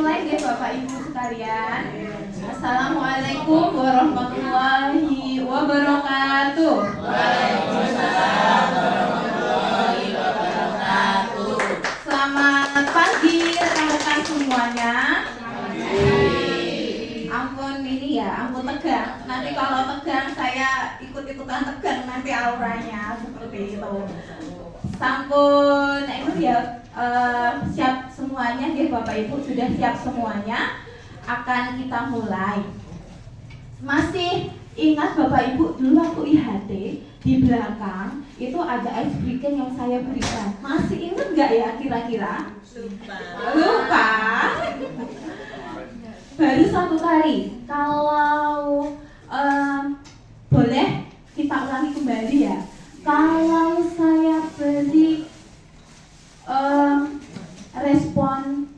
mulai nggih Bapak Ibu sekalian. Assalamualaikum warahmatullahi wabarakatuh. Waalaikumsalam warahmatullahi wabarakatuh. Selamat pagi rekan-rekan semuanya. Ampun ini ya, ampun tegang. Nanti kalau tegang saya ikut-ikutan tegang nanti auranya seperti itu. Sampun itu ya siap semuanya nggih Bapak Ibu, sudah siap semuanya. Akan kita mulai. Masih ingat Bapak Ibu dulu waktu IHT di belakang itu ada ice breaking yang saya berikan. Masih ingat nggak ya kira-kira? Lupa. Baru satu kali. Kalau boleh kita ulangi kembali ya. Kalau saya beri respon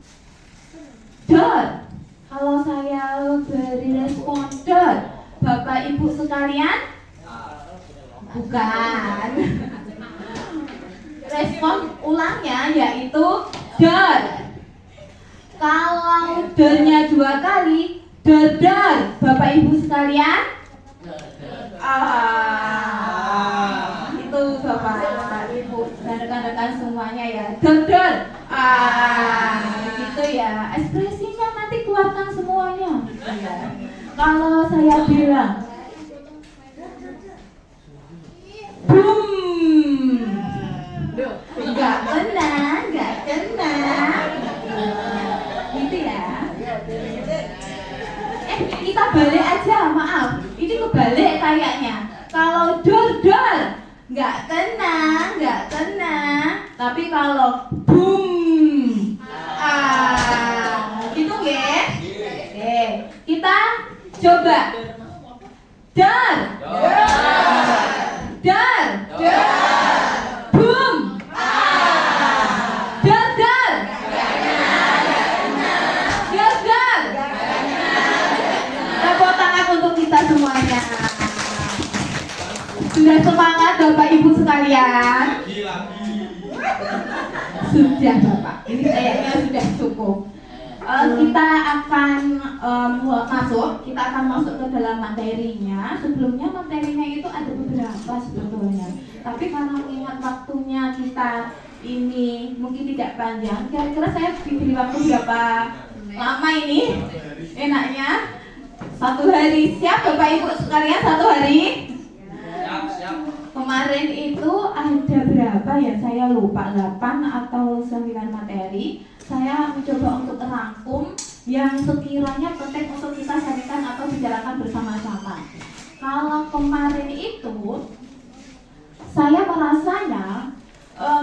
kalau saya beri respon Bapak Ibu sekalian, bukan. Respon ulangnya yaitu dor. Kalau dornya 2 kali, dor. Bapak Ibu sekalian, itu Bapak Ibu dan rekan-rekan semuanya ya, dor. Gitu ya. Ekspresinya nanti keluarkan semuanya. Ya. Kalau saya bilang boom, nggak kena, gitu ya. Kita balik aja, maaf, ini kebalik kayaknya. Kalau dor, nggak kena, tapi kalau boom, gitu ya. Oke, kita coba dor, boom, dor, tepuk tangan untuk kita semuanya. Sudah semangat Bapak Ibu sekalian? Sudah Bapak, ini kayaknya sudah cukup. Kita akan masuk ke dalam materinya. Sebelumnya materinya itu ada beberapa sebetulnya, tapi karena mengingat waktunya kita ini mungkin tidak panjang, kira-kira saya diberi waktu berapa lama ini? Enaknya 1 hari. Siap Bapak Ibu sekalian 1 hari? Siap. Kemarin itu ada berapa ya, saya lupa, 8 atau 9 materi. Saya mencoba untuk merangkum yang sekiranya penting untuk kita sharingkan atau bicarakan bersama-sama. Kalau kemarin itu saya merasanya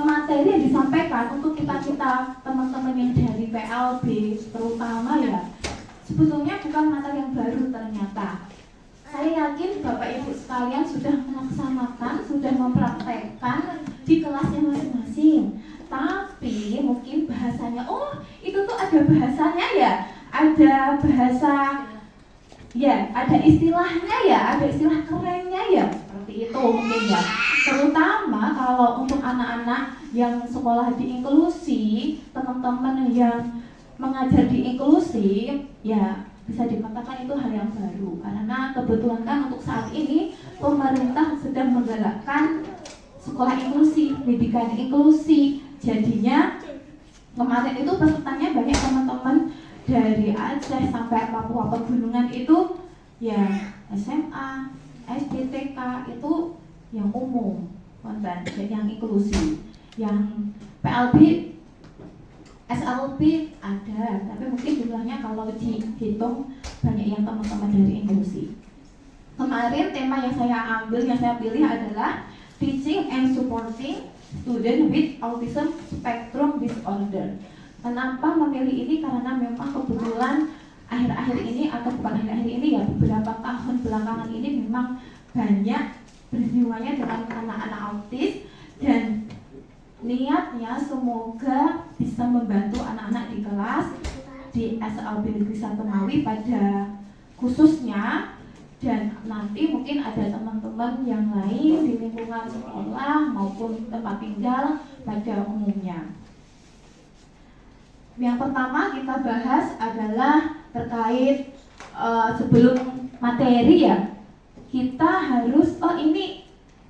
materi yang disampaikan untuk kita teman-teman yang dari PLB terutama ya, sebetulnya bukan materi yang baru ternyata. Saya yakin Bapak Ibu sekalian sudah melaksanakan, sudah mempraktekkan di kelasnya masing-masing. Tapi mungkin bahasanya, itu tuh ada bahasanya ya, ada bahasa ya, ada istilahnya ya, ada istilah kerennya ya, seperti itu mungkin ya. Terutama kalau untuk anak-anak yang sekolah di inklusi, teman-teman yang mengajar di inklusi, ya bisa dikatakan itu hal yang baru. Karena kebetulan kan untuk saat ini pemerintah sedang menggalakkan sekolah inklusi, pendidikan inklusi. Jadinya kemarin itu pesertanya banyak teman-teman dari Aceh sampai Papua Pegunungan itu ya SMA, SD, TK itu yang umum, dan yang inklusi. Yang PLB, SLB ada, tapi mungkin jumlahnya kalau dihitung banyak yang teman-teman dari inklusi. Kemarin tema yang saya ambil, yang saya pilih adalah Teaching and Supporting Student with Autism Spectrum Disorder. Kenapa memilih ini? Karena memang kebetulan akhir-akhir ini, atau bukan akhir-akhir ini ya, beberapa tahun belakangan ini memang banyak berhubungannya dengan anak-anak autis, dan niatnya semoga bisa membantu anak-anak di kelas di SLB Negeri 1 Ngawi pada khususnya, dan nanti mungkin ada teman-teman yang lain di lingkungan sekolah maupun tempat tinggal pada umumnya. Yang pertama kita bahas adalah terkait sebelum materi ya, kita harus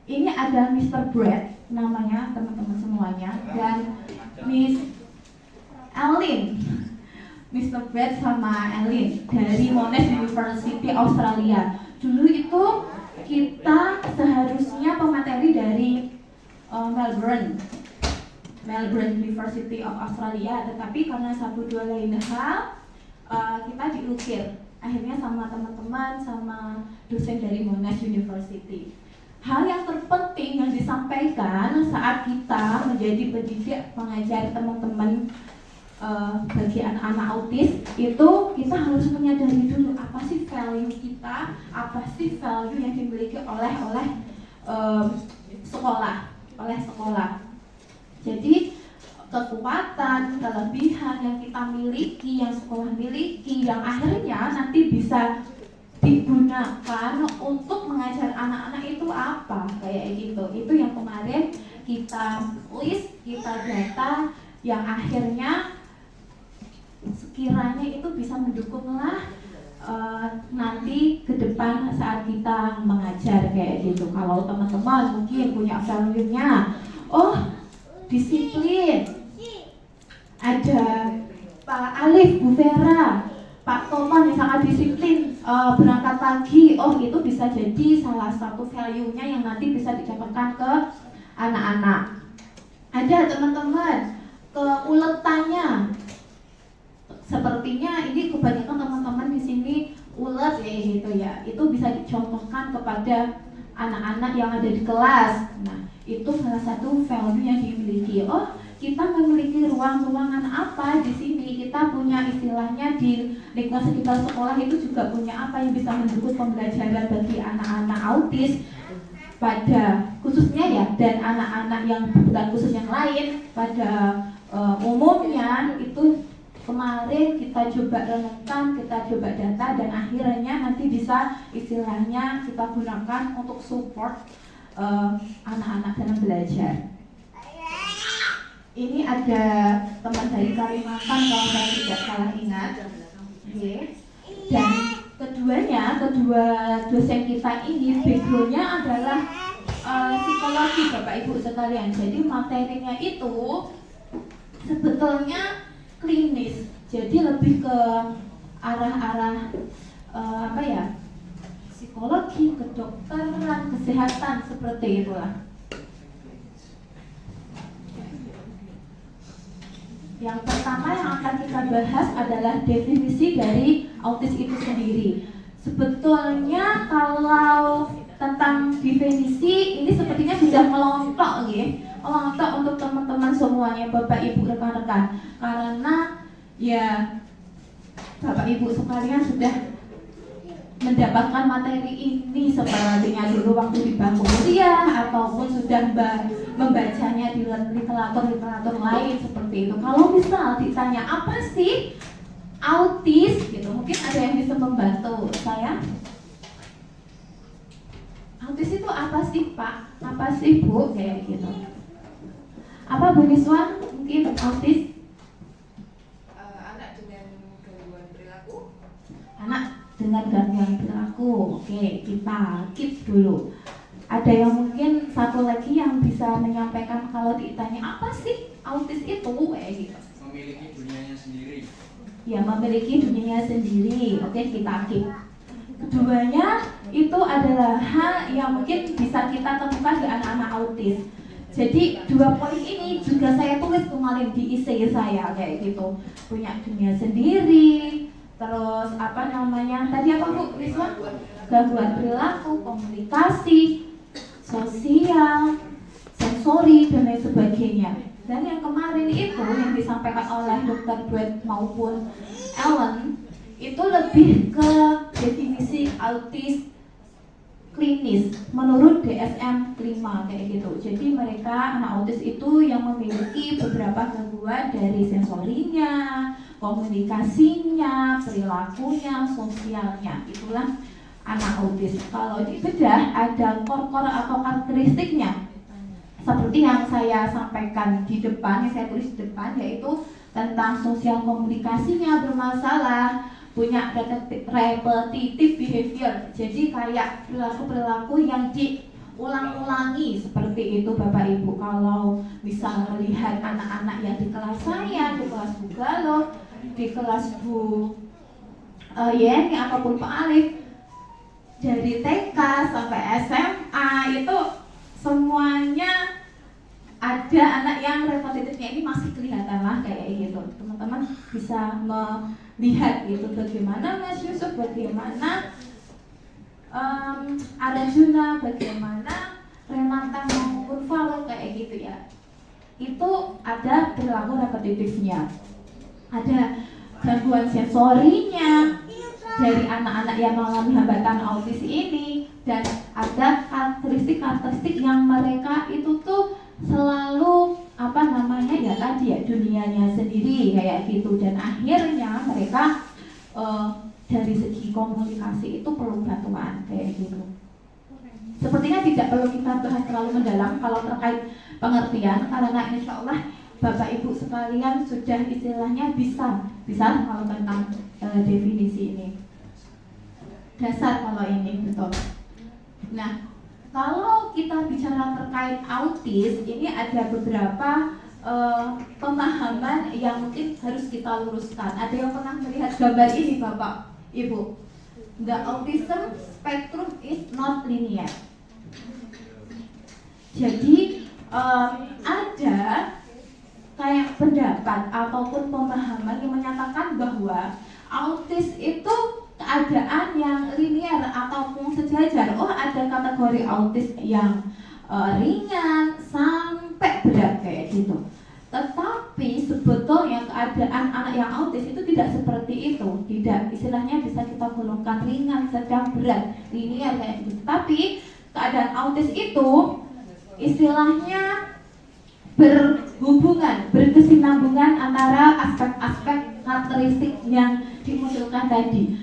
ini ada Mr. Brad namanya teman-teman semuanya, dan Miss Ellen, Mr. Brad sama Ellen dari Monash University Australia. Dulu itu kita seharusnya pemateri dari Melbourne University of Australia, tetapi karena satu dua lain hal kita diukir akhirnya sama teman-teman sama dosen dari Monash University. Hal yang terpenting yang disampaikan saat kita menjadi pendidik mengajar teman-teman bagi anak-anak autis itu, kita harus menyadari dulu apa sih value kita, apa sih value yang dimiliki oleh sekolah. Jadi kekuatan, kelebihan yang kita miliki, yang sekolah miliki, yang akhirnya nanti bisa digunakan untuk mengajar anak-anak itu apa, kayak gitu. Itu yang kemarin kita list, kita data, yang akhirnya sekiranya itu bisa mendukunglah nanti ke depan saat kita mengajar kayak gitu. Kalau teman-teman mungkin punya value-nya, disiplin, ada Pak Alif, Bu Vera, Pak Toman yang sangat disiplin berangkat pagi, itu bisa jadi salah satu value-nya yang nanti bisa didapatkan ke anak-anak. Ada teman-teman keuletannya, sepertinya ini kebanyakan teman-teman di sini ulet ya gitu ya, itu bisa dicontohkan kepada anak-anak yang ada di kelas. Nah, itu salah satu value yang dimiliki. Kita memiliki ruang-ruangan apa di sini, kita punya istilahnya di lingkungan sekitar sekolah itu juga punya apa yang bisa mendukung pembelajaran bagi anak-anak autis pada khususnya ya, dan anak-anak yang bukan khusus yang lain pada umumnya. Itu kemarin kita coba renungkan, kita coba data, dan akhirnya nanti bisa istilahnya kita gunakan untuk support anak-anak dalam belajar. Ini ada teman dari Kalimantan kalau saya tidak salah ingat. Dan kedua dosen kita ini backgroundnya adalah psikologi Bapak Ibu sekalian. Jadi materinya itu sebetulnya klinis, jadi lebih ke arah-arah psikologi, kedokteran, kesehatan, seperti itulah. Yang pertama yang akan kita bahas adalah definisi dari autis itu sendiri. Sebetulnya kalau tentang definisi ini sepertinya sudah melontok melontok untuk teman-teman semuanya, Bapak Ibu rekan-rekan, karena ya Bapak Ibu sekalian sudah mendapatkan materi ini sepertinya dulu waktu di bangku kuliah ataupun sudah membacanya di literatur lain seperti itu. Kalau misal ditanya apa sih autis gitu, mungkin ada yang bisa membantu saya. Autis itu apa sih Pak? Apa sih Bu? Kayak gitu. Apa Bu Niswan mungkin autis? Anak dengan gangguan perilaku. Anak dengan gangguan perilaku. Oke, kita keep dulu. Ada yang mungkin satu lagi yang bisa menyampaikan kalau ditanya apa sih autis itu, gitu. Memiliki dunianya sendiri. Ya, memiliki dunianya sendiri. Oke, kita keep. Keduanya itu adalah hal yang mungkin bisa kita temukan di anak-anak autis. Jadi dua poin ini juga saya tulis kemarin di essay saya kayak gitu. Punya dunia sendiri, terus tadi apa Bu Risma? Gangguan perilaku, komunikasi, sosial, sensori, dan lain sebagainya. Dan yang kemarin itu yang disampaikan oleh Dr. Brad maupun Ellen itu lebih ke definisi autis klinis menurut DSM-5 kayak gitu. Jadi mereka anak autis itu yang memiliki beberapa gangguan dari sensorinya, komunikasinya, perilakunya, sosialnya. Itulah anak autis. Kalau dibedah ada core atau karakteristiknya. Seperti yang saya sampaikan di depan, yang saya tulis di depan, yaitu tentang sosial komunikasinya bermasalah, punya repetitive behavior, jadi kayak perilaku-perilaku yang diulang-ulangi seperti itu Bapak Ibu. Kalau misal melihat anak-anak yang di kelas saya, di kelas Bu Galuh, di kelas Bu Yeni ataupun Pak Alif, dari TK sampai SMA itu semuanya ada anak yang repetitifnya ini masih kelihatan lah kayak gitu. Teman-teman bisa melihat gitu bagaimana Mas Yusuf, bagaimana Arjuna, bagaimana Renata maupun Valo kayak gitu ya. Itu ada perilaku repetitifnya, ada gangguan sensorinya dari anak-anak yang mengalami hambatan autis ini, dan ada karakteristik yang mereka itu tuh selalu ya tadi ya dunianya sendiri kayak gitu, dan akhirnya mereka dari segi komunikasi itu perlu bantuan kayak gitu. Sepertinya tidak perlu kita bahas terlalu mendalam kalau terkait pengertian, karena insya Allah Bapak Ibu sekalian sudah istilahnya bisa kalau tentang definisi ini, dasar kalau ini betul. Nah, kalau kita bicara terkait autis, ini ada beberapa pemahaman yang mungkin harus kita luruskan. Ada yang pernah melihat gambar ini Bapak Ibu? The autism spectrum is not linear. Jadi ada kayak pendapat ataupun pemahaman yang menyatakan bahwa autis itu keadaan yang linear ataupun sejajar. Oh, ada kategori autis yang ringan sampai berat kayak gitu. Tetapi sebetulnya keadaan anak yang autis itu tidak seperti itu. Tidak, istilahnya bisa kita golongkan ringan, sedang, berat, linear kayak gitu. Tapi keadaan autis itu istilahnya berhubungan, berkesinambungan antara aspek-aspek karakteristik yang dimunculkan tadi.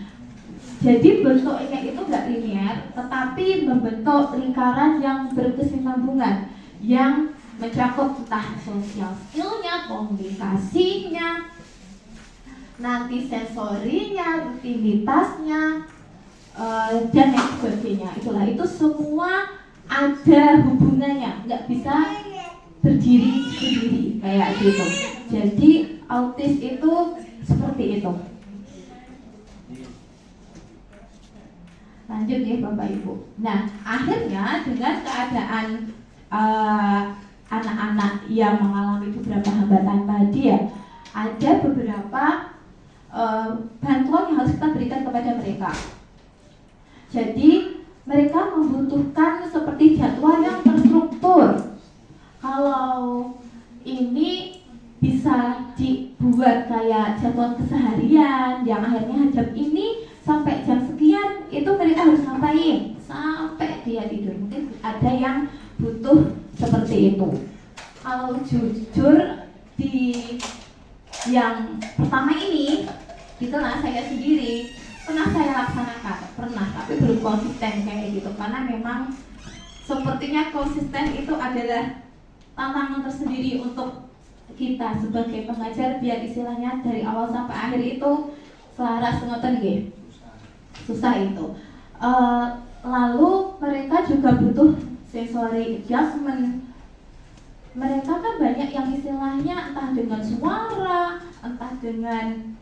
Jadi bentuknya itu nggak linear, tetapi membentuk lingkaran yang berkesinambungan, yang mencakup entah sosial skillnya, komunikasinya, nanti sensorinya, rutinitasnya, dan lain sebagainya. Itulah, itu semua ada hubungannya, nggak bisa berdiri sendiri kayak gitu. Jadi autis itu seperti itu. Lanjut ya Bapak Ibu. Nah, akhirnya dengan keadaan anak-anak yang mengalami beberapa hambatan tadi ya, ada beberapa bantuan yang harus kita berikan kepada mereka. Jadi mereka membutuhkan seperti jadwal yang terstruktur. Kalau ini bisa dibuat kayak jadwal keseharian yang akhirnya jam ini sampai jam sekian itu mereka harus ngapain sampai dia tidur. Mungkin ada yang butuh seperti itu. Kalau jujur di yang pertama ini di kelas saya sendiri pernah saya laksanakan, tapi belum konsisten kayak gitu, karena memang sepertinya konsisten itu adalah tantangan tersendiri untuk kita sebagai pengajar, biar istilahnya dari awal sampai akhir itu selaras ngoten nggih. Susah itu. Lalu mereka juga butuh sensory adjustment. Mereka kan banyak yang istilahnya entah dengan suara, entah dengan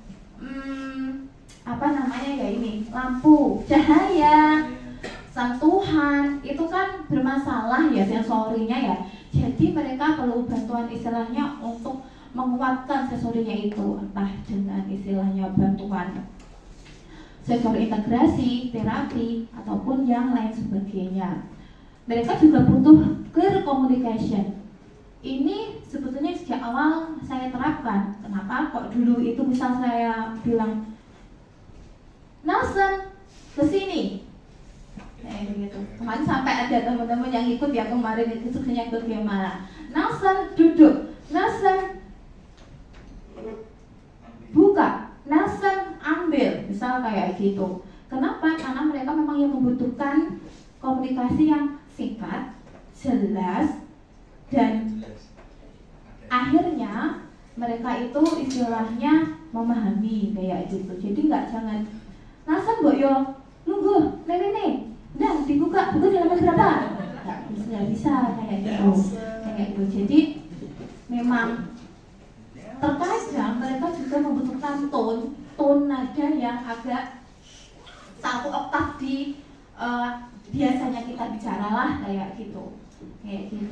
lampu, cahaya, sentuhan, itu kan bermasalah ya sensorinya ya. Jadi mereka perlu bantuan istilahnya untuk menguatkan sensorinya itu, entah dengan istilahnya bantuan sensori integrasi, terapi, ataupun yang lain sebagainya. Mereka juga butuh clear communication. Ini sebetulnya sejak awal saya terapkan. Kenapa? Kok dulu itu misal saya bilang, Nelson, kesini. Gitu. Kemarin sampai ada teman-teman yang ikut ya kemarin itu sebenarnya ikut gimana. Nelson duduk, Nelson buka, Nelson ambil, misal kayak gitu. Kenapa? Karena mereka memang yang membutuhkan komunikasi yang singkat, jelas, dan akhirnya mereka itu istilahnya memahami kayak gitu. Jadi jangan nasan mbok yo nunggu nih udah dibuka buku dalam berapa nggak bisa kayak gitu kayak gitu. Jadi memang terkadang mereka juga membutuhkan tone nada yang agak satu oktav di biasanya kita bicara lah kayak gitu.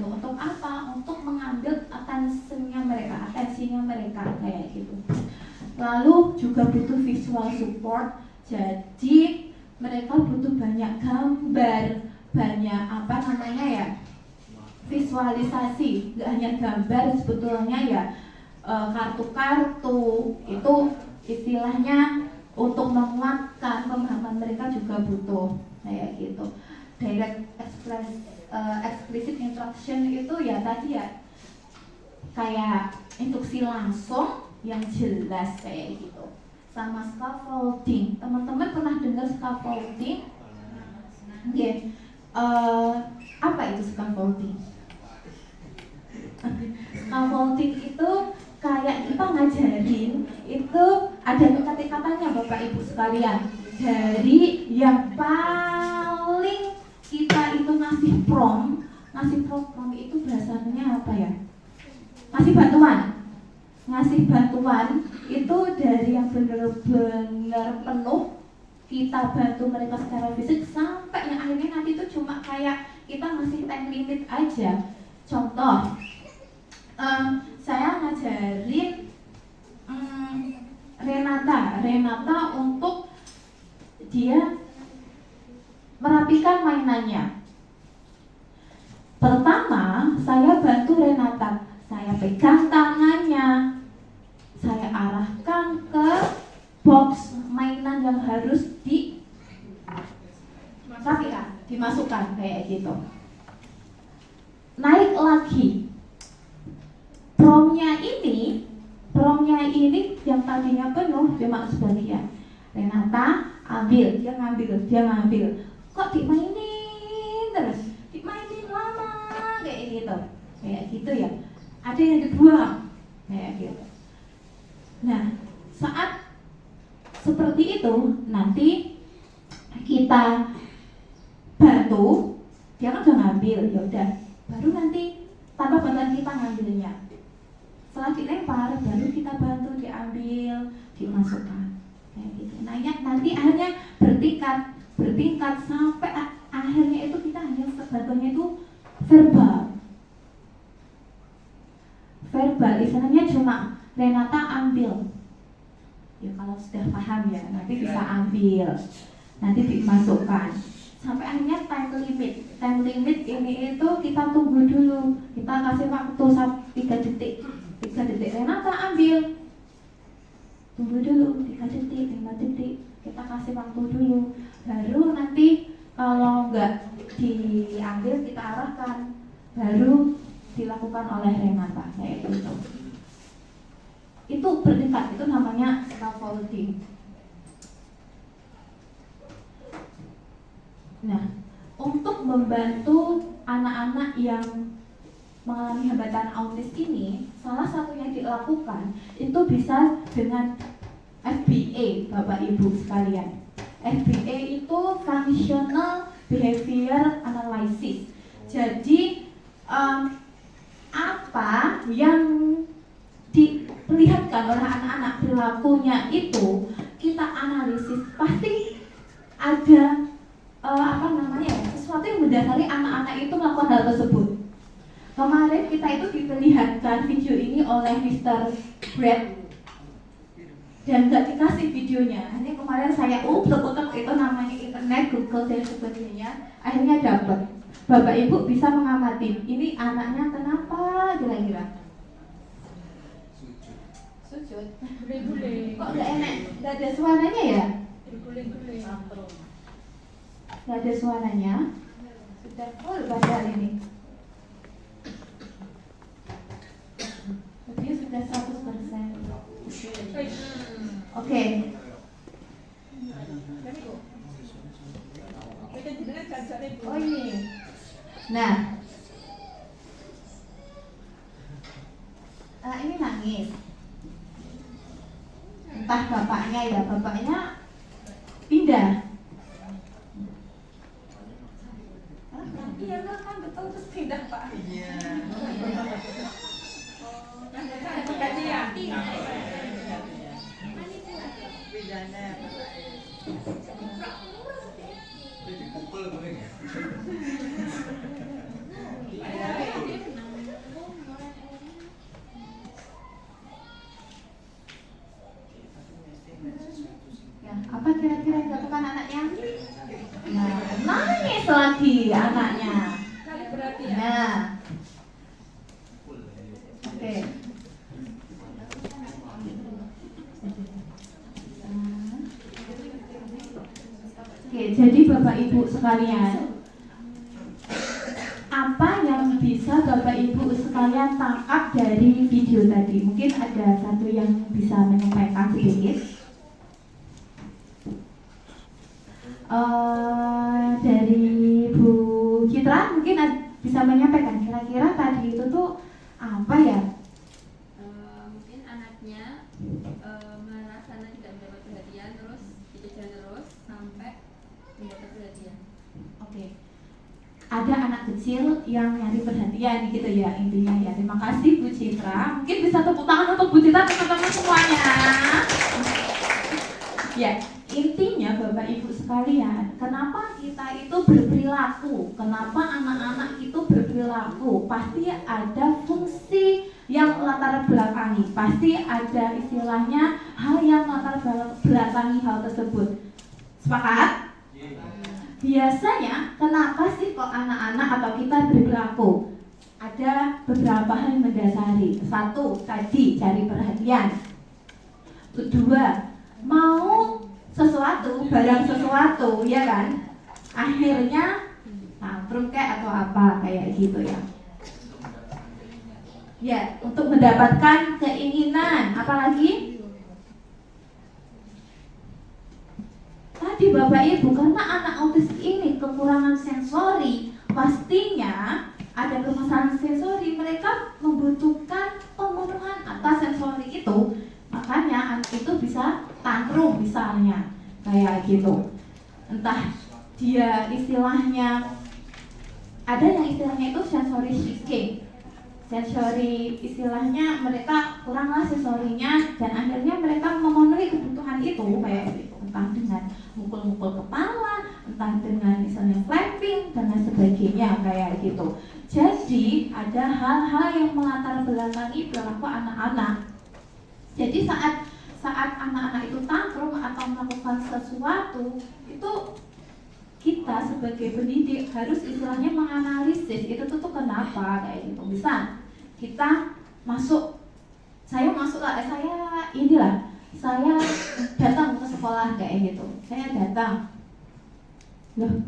Untuk apa? Untuk mengambil atensinya mereka kayak gitu. Lalu juga butuh visual support. Jadi mereka butuh banyak gambar, banyak visualisasi. Nggak hanya gambar, sebetulnya ya kartu-kartu itu istilahnya untuk menguatkan pemahaman mereka juga butuh kayak gitu. Direct explicit instruction itu ya tadi ya kayak instruksi langsung yang jelas kayak gitu. Sama scaffolding, teman-teman pernah dengar scaffolding? Okay. Apa itu scaffolding? Scaffolding itu kayak kita ngajarin itu ada kata-katanya Bapak Ibu sekalian. Dari yang paling kita itu ngasih prom itu bahasanya apa ya? Ngasih bantuan itu dari yang benar-benar penuh kita bantu mereka secara fisik sampai yang akhirnya nanti itu cuma kayak kita ngasih time limit aja. Contoh, saya ngajarin Renata untuk dia merapikan mainannya. Pertama, saya bantu Renata, saya pegang tangannya, saya arahkan ke box mainan yang harus dimasukkan kayak gitu. Naik lagi. Promnya ini yang tadinya penuh cuma sebagian. Renata ambil, dia ngambil. Kok dimainin terus? Dimainin lama kayak gitu ya. Ada yang dibuang kayak gitu. Nah, saat seperti itu nanti kita bantu, dia kan udah ngambil, ya udah. Baru nanti tanpa bantuan kita ngambilnya. Setelah dilempar, baru kita bantu diambil, dimasukkan kayak gitu. Nah, ya, nanti akhirnya bertingkat sampai akhirnya itu kita hanya bantuannya itu verbal, istilahnya cuma Renata ambil. Ya kalau sudah paham ya, nanti bisa ambil, nanti dimasukkan. Sampai akhirnya time limit ini itu kita tunggu dulu, kita kasih waktu 3 detik. Renata ambil, tunggu dulu 3 detik, 5 detik, kita kasih waktu dulu. Baru nanti kalau enggak diambil kita arahkan, baru dilakukan oleh Renata kayak gitu. Itu bertingkat, itu namanya scaffolding. Nah, untuk membantu anak-anak yang mengalami hambatan autis ini, salah satu yang dilakukan itu bisa dengan FBA, Bapak Ibu sekalian. FBA itu Functional Behavior Analysis. Jadi apa yang diperlihatkan oleh anak-anak perilakunya itu kita analisis, pasti ada sesuatu yang mendasari anak-anak itu melakukan hal tersebut. Kemarin kita itu diperlihatkan video ini oleh Mr. Brad dan gak dikasih videonya. Ini kemarin saya utek-utek itu namanya internet, Google dan sebagainya, akhirnya dapat. Bapak Ibu bisa mengamati ini anaknya kenapa kira-kira? Sujud. Kok gak enak? Gak ada suaranya ya? Gak ada suaranya. Sudah full padahal ini. Dia sudah 100%. Oke. Oh ini. Nah, ini nangis. bapaknya ya, bapaknya pindah. Iya kan betul terus pindah Pak. Iya. Gantian. Bedanya itu dipukul boleh nggak? Ya, apa kira-kira yang dilakukan anaknya? Nah, nangis lagi anaknya. Kali berarti ya. Nah, oke. Oke, jadi Bapak Ibu sekalian, apa yang bisa Bapak Ibu sekalian tangkap dari video tadi? Mungkin ada satu yang bisa menyampaikan sedikit. Dari Bu Citra mungkin bisa menyampaikan kira-kira tadi itu tuh apa ya? Mungkin anaknya marah karena tidak mendapat perhatian, terus dikejar terus sampai mendapat perhatian. Oke. Ada anak kecil yang nyari perhatian gitu ya intinya ya. Terima kasih Bu Citra. Mungkin bisa tepuk tangan untuk Bu Citra teman-teman semuanya. Ya, intinya Bapak Ibu sekalian, kenapa kita itu berperilaku? Kenapa anak-anak itu berperilaku? Pasti ada fungsi yang latar belakangi. Pasti ada istilahnya hal yang latar belakangi hal tersebut. Sepakat? Biasanya kenapa sih kok anak-anak atau kita berperilaku? Ada beberapa hal yang mendasari. Satu, tadi cari perhatian. Kedua, mau sesuatu, barang sesuatu, ya kan? Akhirnya tantrum kayak atau apa kayak gitu ya. Ya, untuk mendapatkan keinginan, apalagi tadi Bapak Ibu, karena anak autis ini kekurangan sensori, pastinya ada permasalahan sensori, mereka membutuhkan pemenuhan atas sensori itu. Makanya anak itu bisa tantrum misalnya kayak gitu. Entah dia istilahnya, ada yang istilahnya itu sensory shifting. Sensori istilahnya mereka kuranglah sensorinya dan akhirnya mereka memenuhi kebutuhan itu kayak gitu. Entah dengan mukul-mukul kepala, entah dengan misalnya flapping dan lain sebagainya kayak gitu. Jadi ada hal-hal yang melatar belakangi perilaku anak-anak. Jadi saat anak-anak itu tantrum atau melakukan sesuatu, itu kita sebagai pendidik harus istilahnya menganalisis itu tuh kenapa kayak gitu. Bisa kita saya datang ke sekolah kayak gitu. Saya datang, loh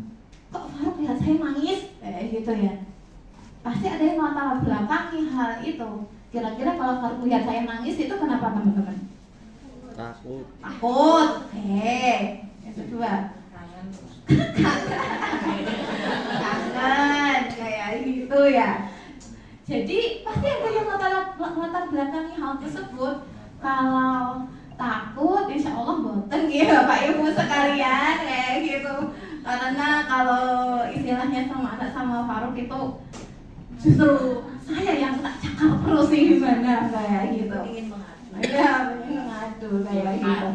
kok Faruk lihat saya nangis kayak gitu ya. Pasti ada yang melatar belakangi hal itu. Kira-kira kalau Faruk lihat saya nangis itu kenapa teman-teman? Takut. Yang kedua, kangen kayak gitu ya. Jadi pasti ada yang latar belakangi hal tersebut. Kalau takut, insya Allah boten ya Bapak Ibu sekalian kayak gitu. Karena kalau istilahnya sama anak sama Faruk itu justru saya yang tak cakap terus sih gimana kayak gitu. Iya, pengen mengadu kayak gitu.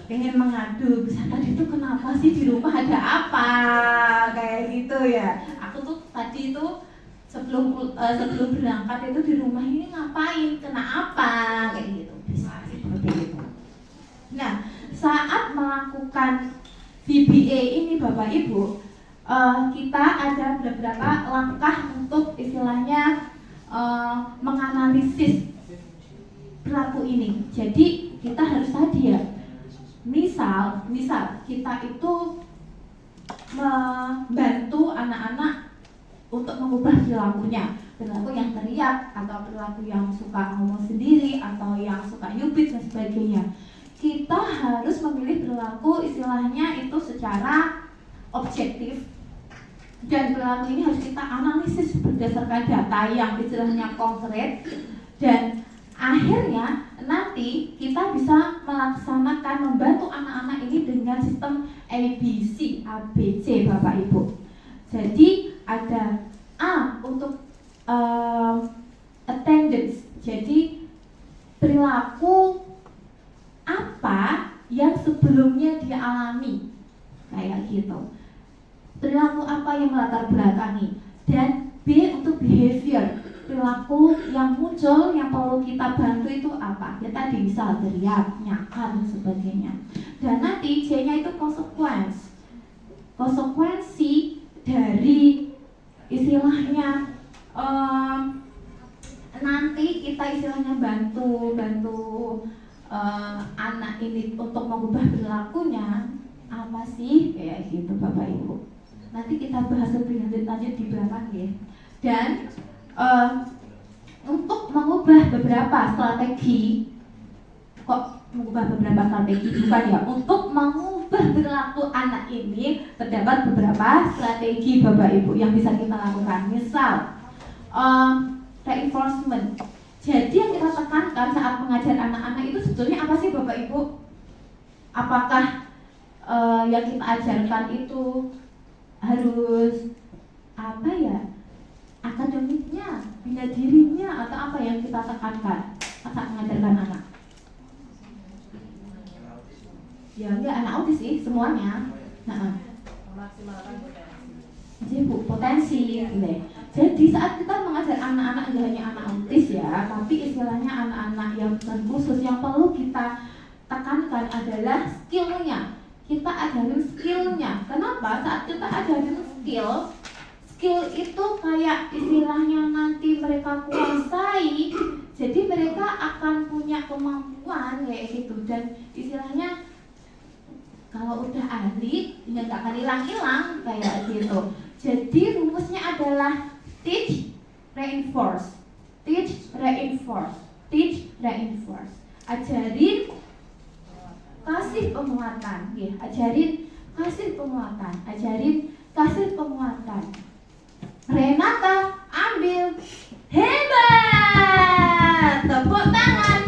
Pengen mengadu, bisa tadi itu kenapa sih di rumah ada apa kayak gitu ya. Aku tuh tadi itu sebelum berangkat itu di rumah ini ngapain, kena apa kayak gitu. Bisa seperti itu. Nah, saat melakukan VBA ini Bapak Ibu, kita ada beberapa langkah untuk istilahnya menganalisis perilaku ini. Jadi kita harus tadi ya, misal kita itu membantu anak-anak untuk mengubah perilakunya, perilaku yang teriak atau perilaku yang suka ngomong sendiri atau yang suka nyubit dan sebagainya. Kita harus memilih perilaku istilahnya itu secara objektif, dan perilaku ini harus kita analisis berdasarkan data yang istilahnya konkret, dan akhirnya nanti kita bisa melaksanakan membantu anak-anak ini dengan sistem ABC, ABC Bapak Ibu. Jadi ada A untuk attendance. Jadi perilaku apa yang sebelumnya dia alami, kayak gitu. Perilaku apa yang melatar belakangi. Dan B untuk behavior, perilaku yang muncul yang perlu kita bantu itu apa? Ya tadi misal teriak, nyakar dan sebagainya. Dan nanti J-nya itu konsekuensi dari istilahnya nanti kita istilahnya bantu anak ini untuk mengubah perilakunya apa sih, kayak gitu Bapak Ibu. Nanti kita bahas lebih lanjut di belakang ya. Dan untuk mengubah beberapa strategi, kok mengubah beberapa strategi bukan ya, untuk mengubah perilaku anak ini terdapat beberapa strategi Bapak Ibu yang bisa kita lakukan. Misal reinforcement. Jadi yang kita tekankan saat mengajar anak-anak itu sebetulnya apa sih Bapak Ibu? Apakah yang kita ajarkan itu harus apa ya, akademiknya, bina dirinya, atau apa yang kita tekankan saat mengajarkan anak? Ya enggak anak autis sih semuanya. Memaksimalkan potensi. Jadi Bu, potensi gitu. Jadi saat kita mengajar anak-anak, enggak hanya anak autis ya, tapi istilahnya anak-anak yang khusus, yang perlu kita tekankan adalah skillnya. Kita ajarin skillnya. Kenapa? Saat kita ajarin skill itu kayak istilahnya nanti mereka kuasai, jadi mereka akan punya kemampuan kayak gitu. Dan istilahnya kalau udah ahli, ya nggak akan hilang-hilang kayak gitu. Jadi rumusnya adalah teach, reinforce, teach, reinforce, teach, reinforce. Ajarin, kasih penguatan, ya. Ajarin, kasih penguatan, ajarin, kasih penguatan. Renata, ambil, hebat, tepuk tangan.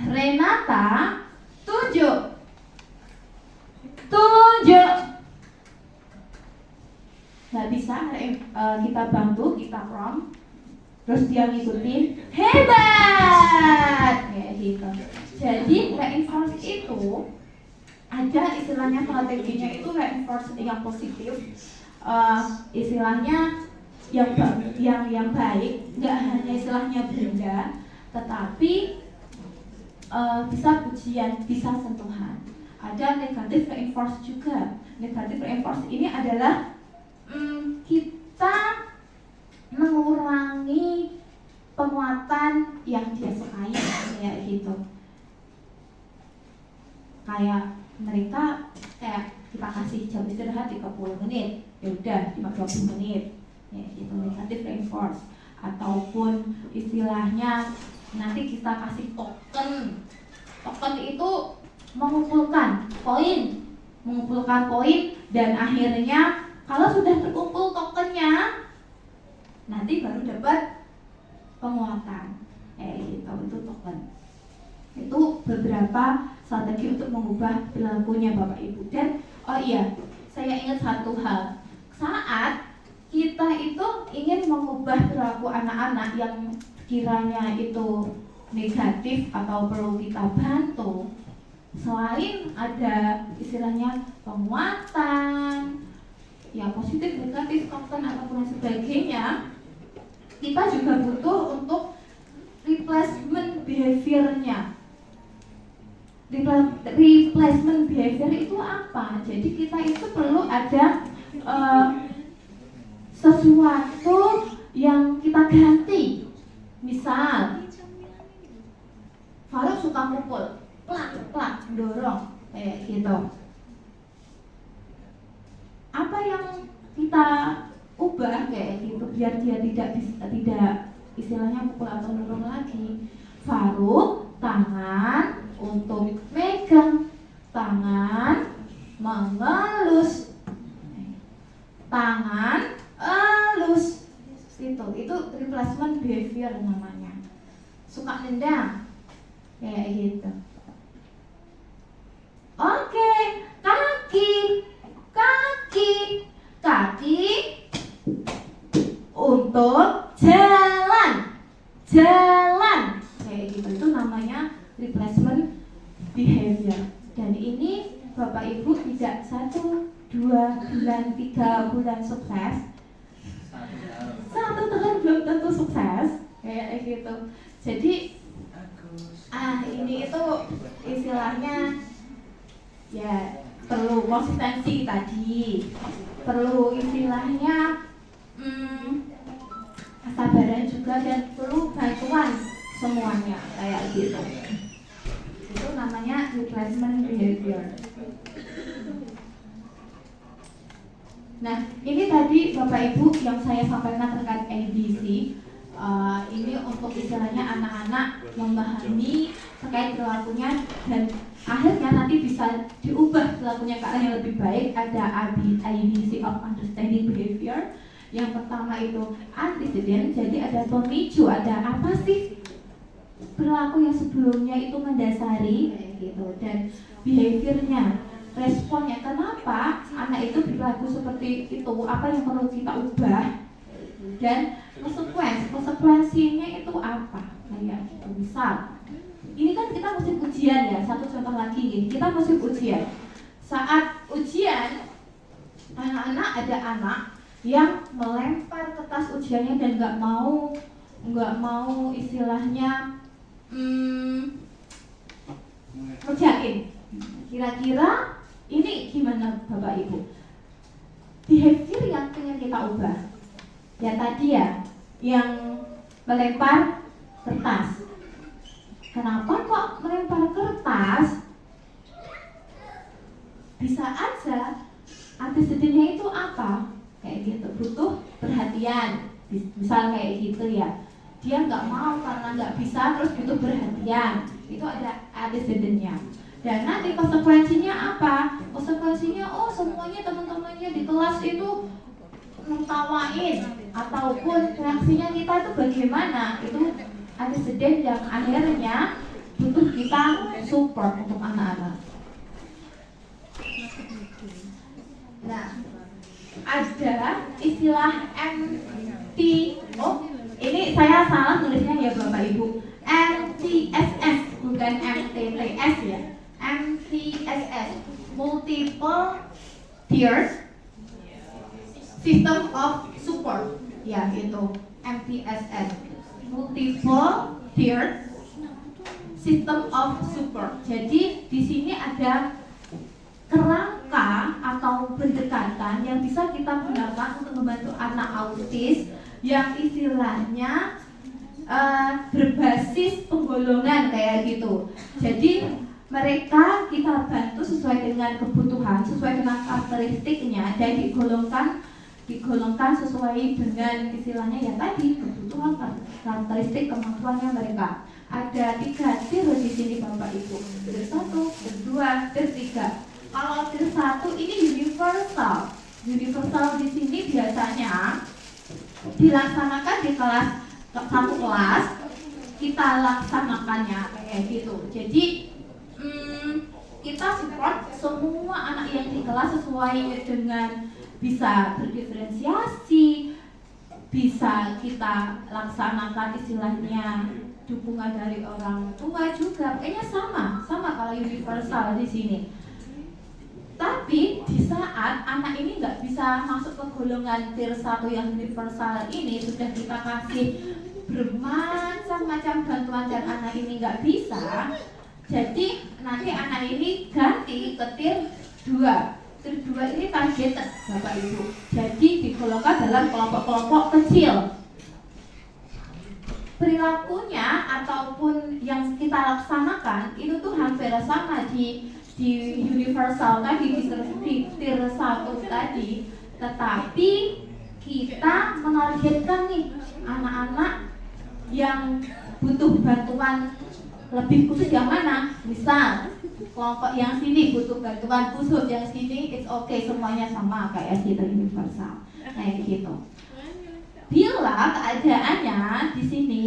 Renata, tunjuk. Nggak bisa, kita bantu, kita prompt, terus dia ngikutin, hebat, kayak gitu. Jadi reinforce itu ada istilahnya, strateginya itu reinforce yang positif, istilahnya yang baik, nggak hanya istilahnya benda, tetapi bisa pujian, bisa sentuhan. Ada negatif reinforce juga. Negatif reinforce ini adalah kita mengurangi penguatan yang dia sukai, kayak gitu. Kayak mereka, kayak kita kasih jam istirahat 30 menit, ya udah cuma 20 menit, ya gitu. Negatif reinforce. Ataupun istilahnya nanti kita kasih token itu mengumpulkan poin, dan akhirnya kalau sudah terkumpul tokennya, nanti baru dapat penguatan, gitu. Itu token. Itu beberapa strategi untuk mengubah perilakunya Bapak Ibu. Dan oh iya, saya ingat satu hal. Saat kita itu ingin mengubah perilaku anak-anak yang kiranya itu negatif atau perlu kita bantu, selain ada istilahnya penguatan, ya positif, negatif, token ataupun sebagainya, kita juga butuh untuk replacement behaviornya. Replacement behavior itu apa? Jadi kita itu perlu ada sesuatu yang kita ganti. Misal Faruk suka mukul, plak, dorong, kayak gitu. Apa yang kita ubah kayak gitu biar dia tidak istilahnya mukul atau dorong lagi? Faruk, tangan untuk megang, tangan mengelus, tangan elus. Itu replacement behavior namanya. Suka nendang kayak gitu. Oke, kaki untuk jalan kayak gitu. Itu namanya replacement behavior. Dan ini Bapak Ibu tidak 1, 2 bulan, 3 bulan sukses, 1 tahun belum tentu sukses kayak gitu. Jadi ini itu istilahnya ya perlu konsistensi tadi, perlu istilahnya kesabaran juga, dan perlu bantuan semuanya kayak gitu. Itu namanya replacement behavior. Nah, ini tadi Bapak Ibu yang saya sampaikan terkait ABC. Ini untuk istilahnya anak-anak memahami terkait perilakunya, dan akhirnya nanti bisa diubah perilakunya ke arah yang lebih baik. Ada ABC of understanding behavior. Yang pertama itu antecedent, jadi ada pemicu, ada apa sih perilaku yang sebelumnya itu mendasari gitu, dan behaviornya, responnya, kenapa anak itu berlaku seperti itu, apa yang perlu kita ubah, dan konsekuensinya itu apa kayak gitu. Misal ini kan kita musim ujian ya, satu contoh lagi nih, kita musim ujian. Saat ujian, anak-anak ada anak yang melempar kertas ujiannya dan nggak mau istilahnya ngerjain. Kira-kira ini gimana Bapak Ibu? Behavior yang ingin kita ubah ya tadi ya, yang melempar kertas. Kenapa kok melempar kertas? Bisa aja antecedennya itu apa? Kayak gitu, butuh perhatian. Misal kayak gitu ya, dia nggak mau karena nggak bisa, terus butuh perhatian. Itu ada antecedennya. Dan nanti konsekuensinya apa? Konsekuensinya, oh semuanya teman-temannya di kelas itu mentawain, ataupun reaksinya kita itu bagaimana? Itu antecedent yang akhirnya butuh kita support untuk anak-anak. Nah, ada istilah ini saya salah nulisnya ya Bapak Ibu. MTSS bukan MTTS ya. MTSS, multiple tiers system of support. Ya, itu MTSS, multiple tiers system of support. Jadi di sini ada kerangka atau pendekatan yang bisa kita gunakan untuk membantu anak autis yang istilahnya berbasis penggolongan kayak gitu. Jadi mereka kita bantu sesuai dengan kebutuhan, sesuai dengan karakteristiknya, dan digolongkan sesuai dengan istilahnya ya tadi, kebutuhan, karakteristik, kemampuannya mereka. Ada 3 tier di sini Bapak Ibu. Tier 1, tier 2, tier 3. Kalau tier 1 ini universal. Universal di sini biasanya dilaksanakan di satu kelas, kita laksanakannya kayak gitu. Jadi kita support semua anak yang di kelas sesuai dengan bisa berdiferensiasi, bisa kita laksanakan istilahnya dukungan dari orang tua juga, kayaknya sama kalau universal di sini. Tapi di saat anak ini nggak bisa masuk ke golongan tier 1 yang universal ini, sudah kita kasih bermacam-macam bantuan dan anak ini nggak bisa, jadi nanti anak ini ganti ke tier 2. Tier 2 ini targeted Bapak Ibu, jadi digolongkan dalam kelompok-kelompok kecil. Perilakunya ataupun yang kita laksanakan itu tuh hampir sama di universal tadi, di tier 1 tadi, tetapi kita menargetkan nih anak-anak yang butuh bantuan lebih khusus yang mana. Misal kelompok yang sini butuh bantuan khusus, yang sini it's okay, semuanya sama kayak di universal kayak gitu. Bila keadaannya di sini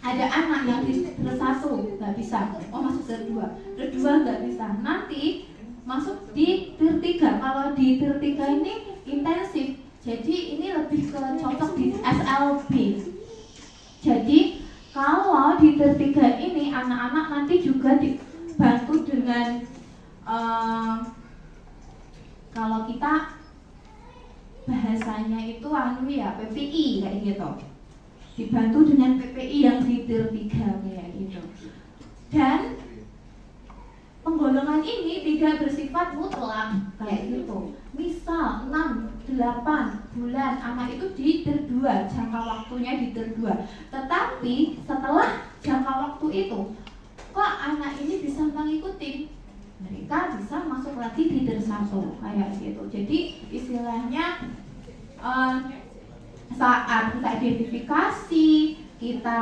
ada anak yang di tier 1 nggak bisa, masuk tier 2 nggak bisa, nanti masuk di tier 3. Kalau di tier 3 ini intensif, jadi ini lebih ke cocok di SLB. Jadi kalau di tier 3 ini anak-anak nanti juga dibantu dengan kalau kita bahasanya itu PPI kayak gitu, dibantu dengan PPI yang di tier 3 kayak gitu. Dan penggolongan ini tidak bersifat mutlak kayak gitu. Misal 6-8 bulan anak itu di tier 2, jangka waktunya di tier 2. Tetapi setelah jangka waktu itu, kok anak ini bisa mengikuti, mereka bisa masuk lagi di tier 1 kayak gitu. Jadi istilahnya saat kita identifikasi, kita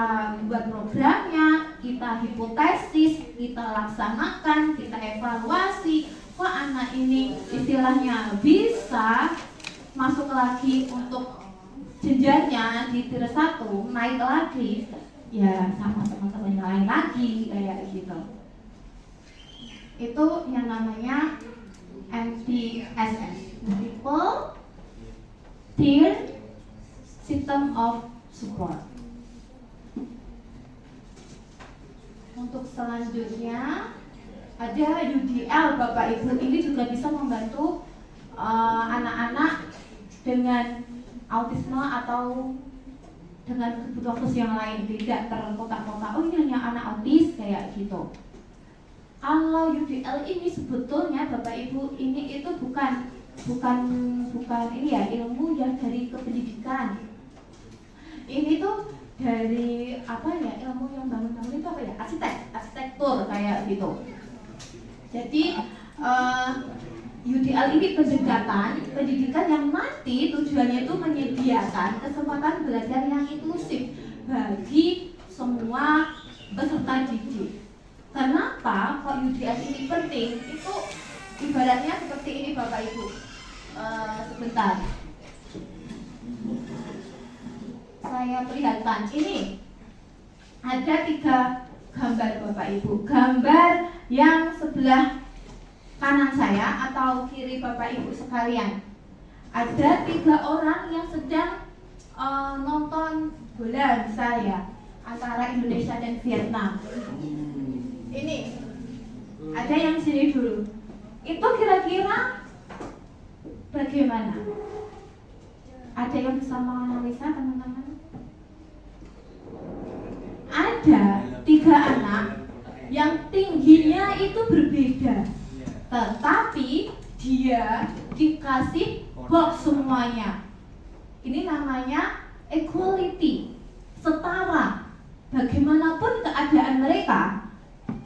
buat programnya, kita hipotesis, kita laksanakan, kita evaluasi, kok anak ini istilahnya bisa masuk lagi untuk jenjangnya di tier 1, naik lagi, ya sama teman-teman yang lain lagi kayak gitu. Itu yang namanya MTSS, Multiple Tier System of Support. Untuk selanjutnya ada UDL, Bapak Ibu. Ini juga bisa membantu anak-anak dengan autisme atau dengan kebutuhan khusus yang lain, tidak terkotak-kotak. Oh, ini hanya anak autis kayak gitu. Kalau UDL ini sebetulnya Bapak Ibu ini itu bukan ini ya, ilmu yang dari kependidikan. Ini tuh dari ilmu yang bangun-bangun itu arsitektur kayak gitu. Jadi UDL ini pendidikan yang nanti tujuannya itu menyediakan kesempatan belajar yang inklusif bagi semua peserta didik. Kenapa kok UDL ini penting? Itu ibaratnya seperti ini Bapak Ibu. Sebentar, saya perlihatkan. Ini ada 3 gambar Bapak Ibu. Gambar yang sebelah kanan saya atau kiri Bapak Ibu sekalian, ada 3 orang yang sedang nonton bola saya antara Indonesia dan Vietnam. Ini ada yang sini dulu. Itu kira-kira bagaimana? Ada yang bisa menganalisa teman-teman? Ada 3 anak yang tingginya itu berbeda, tetapi dia dikasih box semuanya. Ini namanya equality, setara. Bagaimanapun keadaan mereka,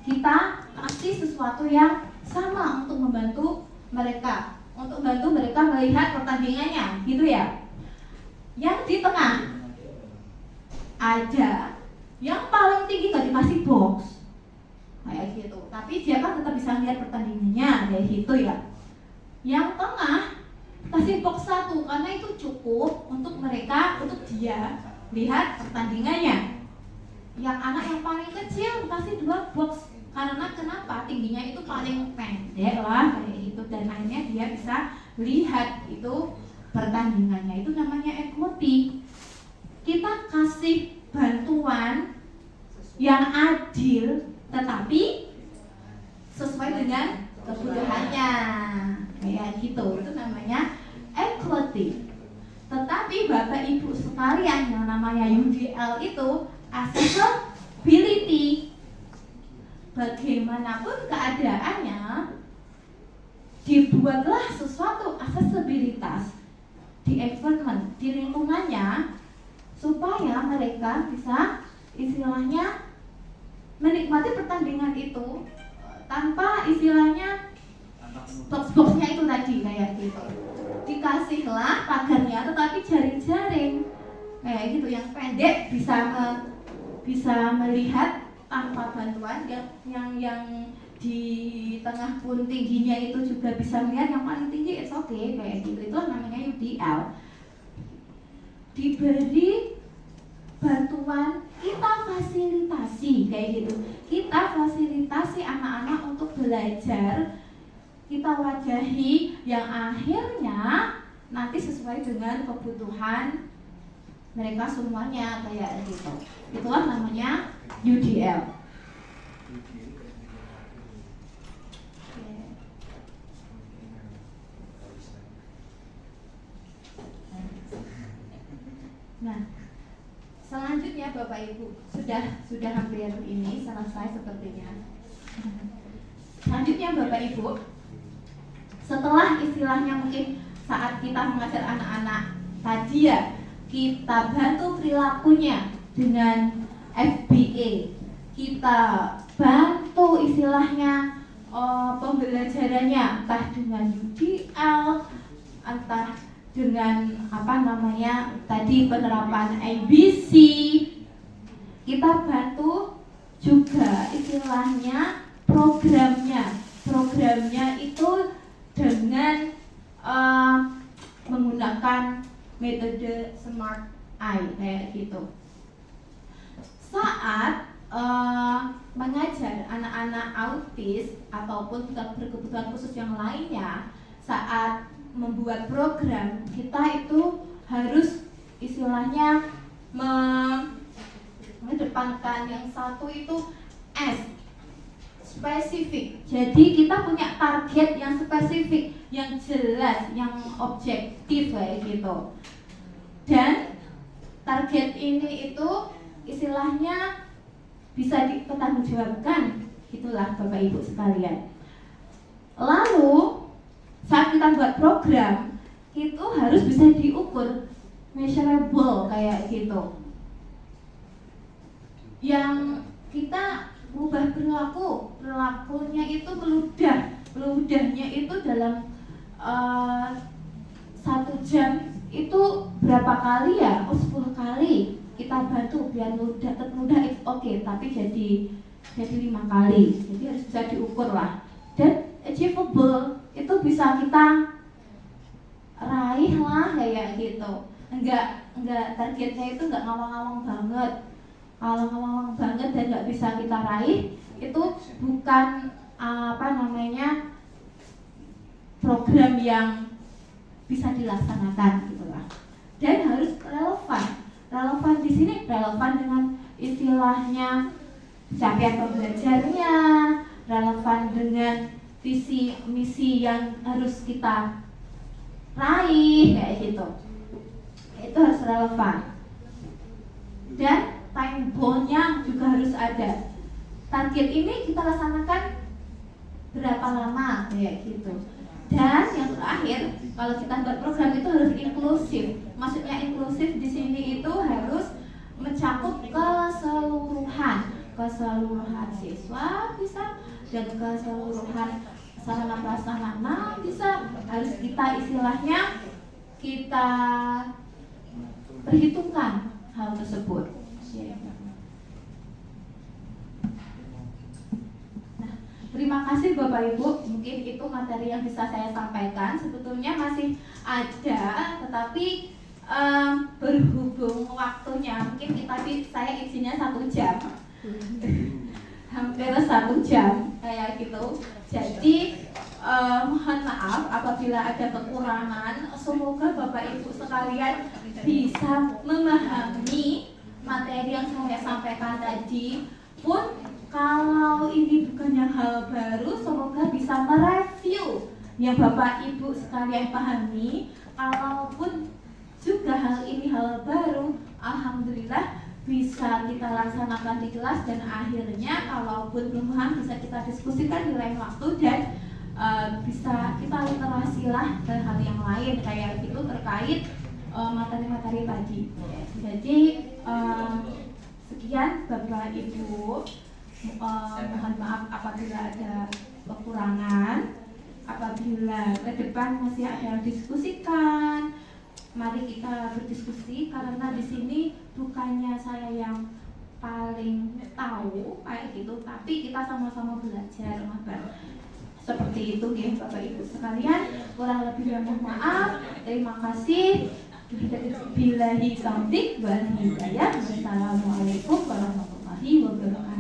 kita kasih sesuatu yang sama untuk membantu mereka, melihat pertandingannya, gitu ya. Yang di tengah ada yang paling tinggi gak dikasih box kayak gitu, tapi dia kan tetap bisa lihat pertandingannya kayak gitu ya. Yang tengah kasih box 1 karena itu cukup untuk dia lihat pertandingannya. Yang anak yang paling kecil kasih 2 box karena kenapa? Tingginya itu paling pendek lah kayak gitu, dan akhirnya dia bisa lihat itu pertandingannya. Itu namanya equity. Kita kasih bantuan yang adil tetapi sesuai dengan kebutuhannya kayak gitu. Itu namanya equity. Tetapi Bapak Ibu sekalian, yang namanya UDL itu accessibility. Bagaimanapun keadaannya, dibuatlah sesuatu aksesibilitas di environment, di lingkungannya, supaya mereka bisa istilahnya menikmati pertandingan itu tanpa istilahnya box-boxnya itu tadi kayak gitu. Dikasihlah pagarnya tetapi jaring-jaring kayak gitu, yang pendek bisa melihat tanpa bantuan, yang di tengah pun tingginya itu juga bisa melihat, yang paling tinggi it's okay kayak gitu. Itu namanya UDL. Diberi bantuan, kita fasilitasi kayak gitu. Kita fasilitasi anak-anak untuk belajar, kita wajahi yang akhirnya nanti sesuai dengan kebutuhan mereka semuanya kayak gitu. Itulah namanya UDL. Nah, selanjutnya Bapak Ibu sudah hampir ini selesai sepertinya. Selanjutnya Bapak Ibu, setelah istilahnya mungkin saat kita mengajar anak-anak tadi ya, kita bantu perilakunya dengan FBA, kita bantu istilahnya pembelajarannya entah dengan UDL, entah dengan tadi penerapan ABC, kita bantu juga istilahnya programnya itu dengan menggunakan metode Smart Eye kayak gitu. Saat mengajar anak-anak autis ataupun berkebutuhan khusus yang lainnya, saat membuat program, kita itu harus istilahnya mengedepankan yang satu itu S, spesifik. Jadi kita punya target yang spesifik, yang jelas, yang objektif kayak gitu. Dan target ini itu istilahnya bisa dipertanggungjawabkan, itulah Bapak Ibu sekalian. Lalu saat kita buat program itu harus bisa diukur, measurable kayak gitu. Yang kita ubah perilakunya itu meludahnya itu dalam 1 jam itu berapa kali ya? 10 kali kita bantu biar mudah it's okay, tapi jadi 5 kali. Jadi harus bisa diukur lah. Dan achievable itu bisa kita raih lah kayak gitu. Enggak targetnya itu enggak ngawang-ngawang banget. Kalau ngawang-ngawang banget dan enggak bisa kita raih, itu bukan program yang bisa dilaksanakan gitu lah. Dan harus relevan di sini, relevan dengan istilahnya capaian pembelajarnya, relevan dengan visi misi yang harus kita raih kayak gitu. Itu harus relevan. Dan time bound-nya juga harus ada. Target ini kita laksanakan berapa lama kayak gitu. Dan yang terakhir, kalau kita buat program itu harus inklusif. Maksudnya inklusif di sini itu harus mencakup keseluruhan siswa bisa, dan keseluruhan sarana prasarana bisa. Harus kita istilahnya kita perhitungkan hal tersebut. Nah, terima kasih Bapak Ibu. Mungkin itu materi yang bisa saya sampaikan. Sebetulnya masih ada, tetapi berhubung waktunya, mungkin saya izinnya 1 jam. Hampir 1 jam kayak gitu. Jadi mohon maaf apabila ada kekurangan. Semoga Bapak Ibu sekalian bisa memahami materi yang saya sampaikan tadi. Pun kalau ini bukannya hal baru, semoga bisa mereview yang Bapak Ibu sekalian pahami. Kalaupun juga hal ini hal baru, alhamdulillah bisa kita laksanakan di kelas, dan akhirnya kalaupun belum paham bisa kita diskusikan di lain waktu, dan bisa kita literasi lah hal yang lain kayak gitu terkait materi-materi tadi. Jadi sekian Bapak Ibu, mohon maaf apabila ada kekurangan. Apabila ke depan masih ada yang diskusikan, mari kita berdiskusi, karena di sini bukannya saya yang paling tahu kayak gitu, tapi kita sama-sama belajar, seperti itu ya Bapak Ibu sekalian. Kurang lebihnya mohon maaf. Terima kasih. Billahi taufiq wal hidayah. Wassalamualaikum warahmatullahi wabarakatuh.